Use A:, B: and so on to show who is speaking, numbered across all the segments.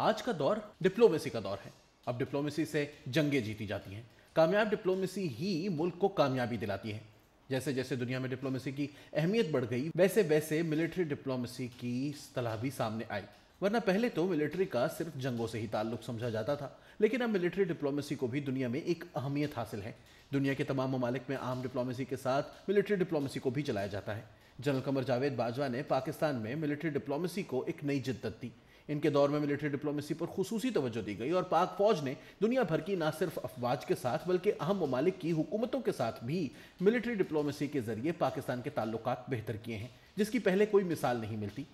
A: आज का दौर डिप्लोमेसी का दौर है। अब डिप्लोमेसी से जंगें जीती जाती हैं। कामयाब डिप्लोमेसी ही मुल्क को कामयाबी दिलाती है। जैसे जैसे दुनिया में डिप्लोमेसी की अहमियत बढ़ गई, वैसे वैसे मिलिट्री डिप्लोमेसी की इस्तेलाह भी सामने आई। वरना पहले तो मिलिट्री का सिर्फ जंगों से ही ताल्लुक समझा जाता था, लेकिन अब मिलिट्री डिप्लोमेसी को भी दुनिया में एक अहमियत हासिल है। दुनिया के तमाम ममालिक में आम डिप्लोमेसी के साथ मिलिट्री डिप्लोमेसी को भी चलाया जाता है। जनरल कमर जावेद बाजवा ने पाकिस्तान में मिलिट्री डिप्लोमेसी को एक नई जिद्दत दी। इनके दौर में मिलिट्री डिप्लोमेसी पर खुसूसी तवज्जो दी गई और पाक फौज ने दुनिया भर की न सिर्फ अफवाज के साथ बल्कि अहम ममालिक की हुकूमतों के साथ भी मिलिट्री डिप्लोमेसी के जरिए पाकिस्तान के ताल्लुकात बेहतर किए हैं, जिसकी पहले कोई मिसाल नहीं मिलती।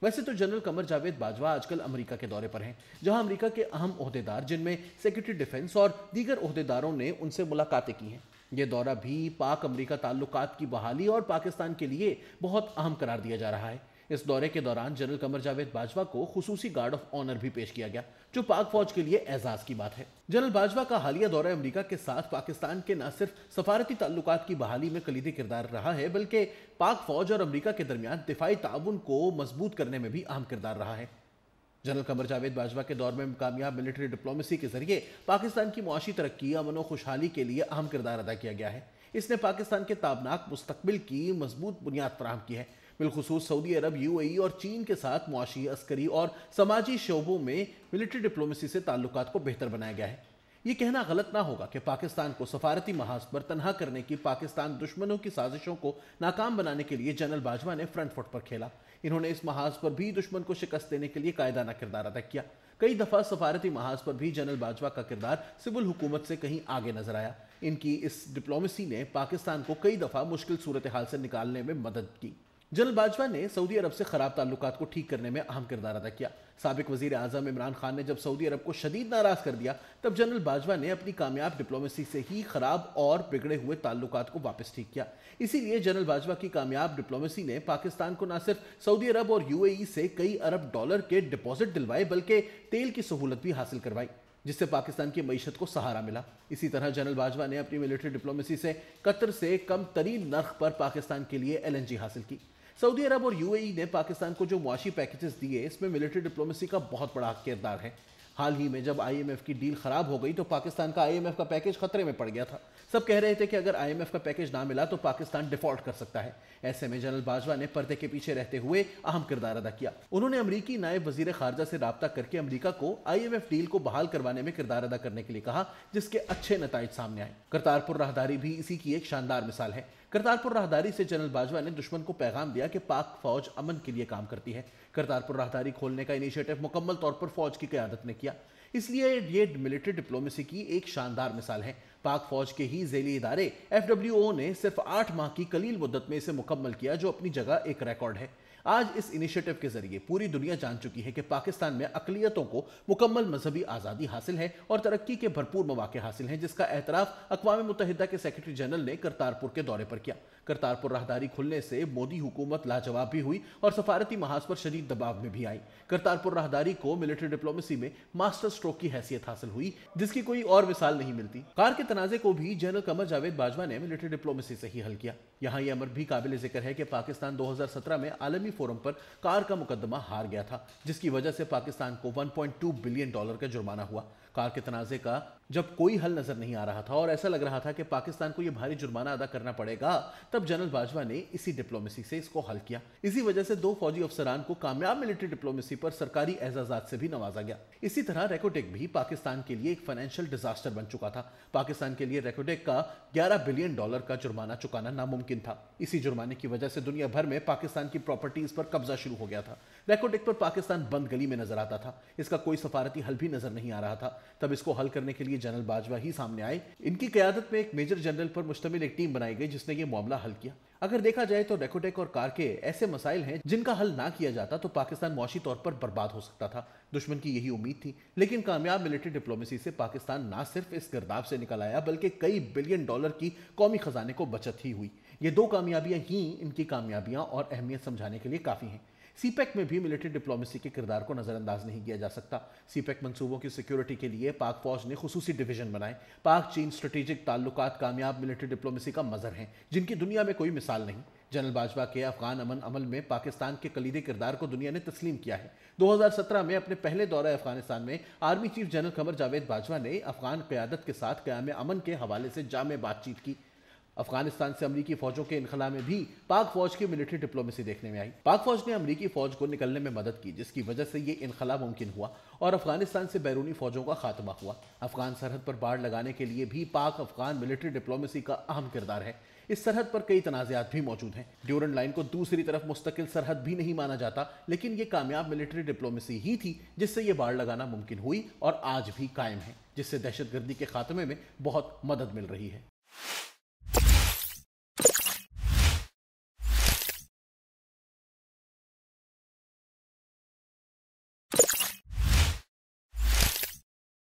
A: वैसे तो जनरल कमर जावेद बाजवा आजकल अमेरिका के दौरे पर हैं, जहां अमेरिका के अहम ओहदेदार जिनमें सेक्रेटरी डिफेंस और दीगर ओहदेदारों ने उनसे मुलाकातें की हैं। यह दौरा भी पाक अमेरिका ताल्लुकात की बहाली और पाकिस्तान के लिए बहुत अहम करार दिया जा रहा है। इस दौरे के दौरान जनरल कमर जावेद बाजवा को खुसूसी गार्ड ऑफ ऑनर भी पेश किया गया, जो पाक फौज के लिए एजाज की बात है। जनरल बाजवा का हालिया दौरा अमेरिका के साथ पाकिस्तान के न सिर्फ सफारती ताल्लुकात की बहाली में कलीदी किरदार रहा है, बल्कि पाक फौज और अमेरिका के दरमियान दिफाई ताउन को मजबूत करने में भी अहम किरदार रहा है। जनरल कमर जावेद बाजवा के दौर में कामयाब मिलिट्री डिप्लोमेसी के जरिए पाकिस्तान की मुआशी तरक्की, अमन और खुशहाली के लिए अहम किरदार अदा किया गया है। इसने पाकिस्तान के ताबनाक मुस्तकबिल की मजबूत बुनियाद फराहम की है। बिलखुसूस सऊदी अरब, यूएई और चीन के साथ मुआशी, अस्करी और समाजी शोबों में मिलिट्री डिप्लोमेसी से ताल्लुकात को बेहतर बनाया गया है। ये कहना गलत ना होगा कि पाकिस्तान को सफारती महाज पर तनहा करने की पाकिस्तान दुश्मनों की साजिशों को नाकाम बनाने के लिए जनरल बाजवा ने फ्रंट फुट पर खेला। इन्होंने इस महाज पर भी दुश्मन को शिकस्त देने के लिए कायदाना किरदार अदा किया। कई दफा सफारती महाज पर भी जनरल बाजवा का किरदार सिविल हुकूमत से कहीं आगे नजर आया। इनकी इस डिप्लोमेसी ने पाकिस्तान को कई दफा मुश्किल सूरत हाल से निकालने में मदद की। जनरल बाजवा ने सऊदी अरब से खराब ताल्लुकात को ठीक करने में अहम किरदार अदा किया। साबिक वजीर आजम इमरान खान ने जब सऊदी अरब को शदीद नाराज कर दिया, तब जनरल बाजवा ने अपनी कामयाब डिप्लोमेसी से ही खराब और बिगड़े हुए ताल्लुकात को वापस ठीक किया। इसीलिए जनरल बाजवा की कामयाब डिप्लोमेसी ने पाकिस्तान को न सिर्फ सऊदी अरब और यूएई से कई अरब डॉलर के डिपॉजिट दिलवाए, बल्कि तेल की सहूलत भी हासिल करवाई, जिससे पाकिस्तान की मईशत को सहारा मिला। इसी तरह जनरल बाजवा ने अपनी मिलिट्री डिप्लोमेसी से कतर से कम तरीन नर्ख पर पाकिस्तान के लिए LNG हासिल की। सऊदी अरब और यूएई ने पाकिस्तान को जो मुआशी पैकेजेस दिए, इसमें मिलिट्री डिप्लोमेसी का बहुत बड़ा किरदार है। हाल ही में जब IMF की डील खराब हो गई तो पाकिस्तान का IMF का पैकेज खतरे में पड़ गया था। सब कह रहे थे कि अगर IMF का पैकेज ना मिला तो पाकिस्तान डिफॉल्ट कर सकता है। ऐसे में जनरल बाजवा ने पर्दे के पीछे रहते हुए अहम किरदार अदा किया। उन्होंने अमरीकी नायब वजीर खारजा से राब्ता करके अमरीका को IMF डील को बहाल करवाने में किरदार अदा करने के लिए कहा, जिसके अच्छे नताइज सामने आए। करतारपुर राहदारी भी इसी की एक शानदार मिसाल है। करतारपुर राहदारी से जनरल बाजवा ने दुश्मन को पैगाम दिया कि पाक फौज अमन के लिए काम करती है। करतारपुर राहदारी खोलने का इनिशिएटिव मुकम्मल तौर पर फौज की क़यादत ने किया। इसलिए ये मिलिट्री डिप्लोमेसी की एक शानदार मिसाल है। पाक फौज के ही ज़ेली इदारे FWO ने सिर्फ 8 माह की कलील मुद्दत में इसे मुकम्मल किया, जो अपनी जगह एक रिकॉर्ड है। आज इस इनिशिएटिव के जरिए पूरी दुनिया जान चुकी है कि पाकिस्तान में अक़लियतों को मुकम्मल मजहबी आज़ादी हासिल है और तरक्की के भरपूर मौके हासिल हैं, जिसका एतराफ़ अक़वाम मुत्तहिदा के सेक्रेटरी जनरल ने करतारपुर के दौरे पर किया। करतारपुर राहदारी खुलने से मोदी हुकूमत लाजवाब भी हुई और सफारती महाज पर शदीद दबाव में भी आई। करतारपुर राहदारी को मिलिट्री डिप्लोमेसी में मास्टर स्ट्रोक की हैसियत हासिल हुई, जिसकी कोई और मिसाल नहीं मिलती। कार के तनाज़े को भी जनरल कमर जावेद बाजवा ने मिलिट्री डिप्लोमेसी से ही हल किया। यहाँ यह अमर भी काबिल जिक्र है कि पाकिस्तान 2017 में आलमी फोरम पर कार का मुकदमा हार गया था, जिसकी वजह से पाकिस्तान को $1.2 बिलियन का जुर्माना हुआ। कार के तनाज़े का जब कोई हल नजर नहीं आ रहा था और ऐसा लग रहा था कि पाकिस्तान को यह भारी जुर्माना अदा करना पड़ेगा, तब जनरल बाजवा ने इसी डिप्लोमेसी से इसको हल किया। इसी वजह से 2 फौजी अफसरान को कामयाब मिलिट्री डिप्लोमेसी पर सरकारी एजाजात से भी नवाजा गया। इसी तरह रेकोटेक भी पाकिस्तान के लिए एक फाइनेंशियल डिजास्टर बन चुका था। पाकिस्तान के लिए रेकोटेक का $11 बिलियन का जुर्माना चुकाना नामुमकिन था। इसी जुर्माने की वजह से दुनिया भर में पाकिस्तान की प्रॉपर्टीज पर कब्जा शुरू हो गया था। रेकोटेक पर पाकिस्तान बंद गली में नजर आता था। इसका कोई सफारती हल भी नजर नहीं आ रहा था। तब इसको हल करने के लिए जनरल बाजवा ही सामने आए। इनकी क़यादत में एक मेजर जनरल पर मुश्तमिल एक टीम बनाई गई, जिसने ये मामला हल किया। अगर देखा जाए तो रेकोटेक और कार के ऐसे मसाइल हैं जिनका हल ना किया जाता तो पाकिस्तान मुआशी तौर पर बर्बाद हो सकता था। दुश्मन की यही उम्मीद थी, लेकिन कामयाब मिलिट्री डिप्लोमेसी से पाकिस्तान ना सिर्फ इस गिरदाव से निकल आया, बल्कि कई बिलियन डॉलर की कौमी खजाने को बचत ही हुई। ये 2 कामयाबियां ही इनकी कामयाबियां और अहमियत समझाने के लिए काफ़ी हैं। सी पैक में भी मिलिट्री डिप्लोमेसी के किरदार को नजरअंदाज नहीं किया जा सकता। सी पैक मंसूबों की सिक्योरिटी के लिए पाक फौज ने खुसूसी डिवीजन बनाए। पाक चीन स्ट्रेटेजिक ताल्लुकात कामयाब मिलिट्री डिप्लोमेसी का मजर हैं, जिनकी दुनिया में कोई मिसाल नहीं। जनरल बाजवा के अफगान अमन अमल में पाकिस्तान के कलीदी किरदार को दुनिया ने तस्लीम किया है। 2017 में अपने पहले दौरे अफगानिस्तान में army chief general Qamar Javed Bajwa ने अफगान क़यादत के साथ क़याम अमन के हवाले से जामे बातचीत की। अफगानिस्तान से अमरीकी फौजों के इनखला में भी पाक फौज की मिलिट्री डिप्लोमेसी देखने में आई। पाक फौज ने अमरीकी फौज को निकलने में मदद की, जिसकी वजह से ये इनखला मुमकिन हुआ और अफगानिस्तान से बैरूनी फौजों का खात्मा हुआ। अफगान सरहद पर बाड़ लगाने के लिए भी पाक अफगान मिलिट्री डिप्लोमेसी का अहम किरदार है। इस सरहद पर कई तनाज़ात भी मौजूद हैं। ड्यूरन लाइन को दूसरी तरफ मुस्तकिल सरहद भी नहीं माना जाता, लेकिन ये कामयाब मिलिट्री डिप्लोमेसी ही थी जिससे ये बाड़ लगाना मुमकिन हुई और आज भी कायम है, जिससे दहशतगर्दी के खात्मे में बहुत मदद मिल रही है।